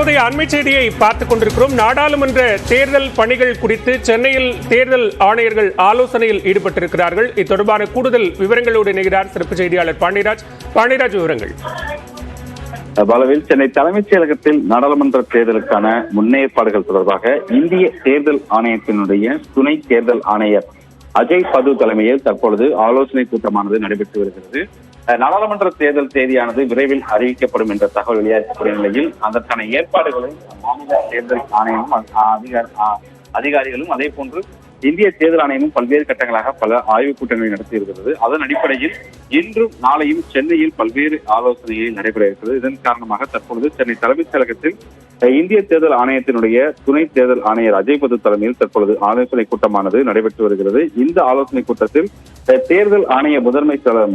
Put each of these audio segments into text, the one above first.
தற்போதைய அண்மை செய்தியை பார்த்துக் கொண்டிருக்கிறோம். நாடாளுமன்ற தேர்தல் பணிகள் குறித்து சென்னையில் தேர்தல் ஆணையர்கள் ஆலோசனையில் ஈடுபட்டிருக்கிறார்கள். இது தொடர்பான கூடுதல் விவரங்களோடு இணைகிறார் சிறப்பு செய்தியாளர் பாண்டியராஜ். பாண்டியராஜ், விவரங்கள். பலவில் சென்னை தலைமைச் செயலகத்தில் நாடாளுமன்ற தேர்தலுக்கான முன்னேற்பாடுகள் தொடர்பாக இந்திய தேர்தல் ஆணையத்தினுடைய துணை தேர்தல் ஆணையர் அஜய் பது தலைமையில் தற்பொழுது ஆலோசனை கூட்டமானது நடைபெற்று வருகிறது. நாடாளுமன்ற தேர்தல் தேதியானது விரைவில் அறிவிக்கப்படும் என்ற தகவல் வெளியாகக்கூடிய நிலையில் அதற்கான ஏற்பாடுகளை மாநில தேர்தல் ஆணையமும் அதிகாரிகளும் அதே போன்று இந்திய தேர்தல் ஆணையமும் பல்வேறு கட்டங்களாக பல ஆய்வுக் கூட்டங்களை நடத்தி இருக்கிறது. அதன் அடிப்படையில் இன்றும் நாளையும் சென்னையில் பல்வேறு ஆலோசனைகள் நடைபெற இருக்கிறது. இதன் காரணமாக தற்பொழுது சென்னை தலைமைச் செயலகத்தில் இந்திய தேர்தல் ஆணையத்தினுடைய துணை தேர்தல் ஆணையர் அஜய் பது தலைமையில் தற்பொழுது ஆலோசனை கூட்டமானது நடைபெற்று வருகிறது. இந்த ஆலோசனை கூட்டத்தில் தேர்தல் ஆணைய முதன்மை செயலர்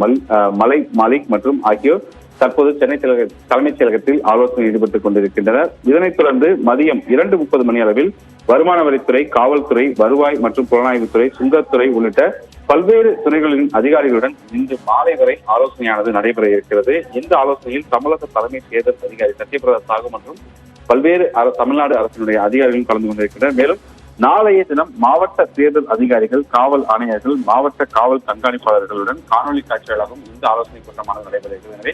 மாலிக் மற்றும் ஆகியோர் தற்போது சென்னை தலைமைச் செயலகத்தில் ஆலோசனை ஈடுபட்டுக் கொண்டிருக்கின்றனர். இதனைத் தொடர்ந்து மதியம் 2:30 மணி அளவில் வருமான வரித்துறை, காவல்துறை, வருவாய் மற்றும் புலனாய்வுத்துறை, சுங்கத்துறை உள்ளிட்ட பல்வேறு துறைகளின் அதிகாரிகளுடன் இன்று மாலை வரை ஆலோசனையானது நடைபெற இருக்கிறது. இந்த ஆலோசனையில் தமிழக தலைமை தேர்தல் அதிகாரி சத்யபிரதா சாகு மற்றும் பல்வேறு தமிழ்நாடு அரசினுடைய அதிகாரிகளும் கலந்து கொண்டிருக்கின்றனர். மேலும் நாளைய தினம் மாவட்ட தேர்தல் அதிகாரிகள், காவல் ஆணையர்கள், மாவட்ட காவல் கண்காணிப்பாளர்களுடன் காணொலி காட்சிகளாகவும் இந்த ஆலோசனை கூட்டமானது நடைபெற இருக்கிறது. எனவே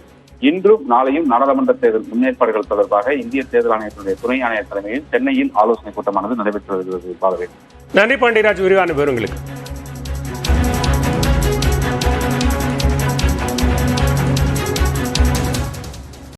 இன்றும் நாளையும் நாடாளுமன்ற தேர்தல் முன்னேற்பாடுகள் தொடர்பாக இந்திய தேர்தல் ஆணையத்தினுடைய துணை ஆணையர் தலைமையில் சென்னையில் ஆலோசனை கூட்டமானது நடைபெற்று வருகிறது. நன்றி பாண்டியராஜ், விரிவான விவரங்களுக்கு.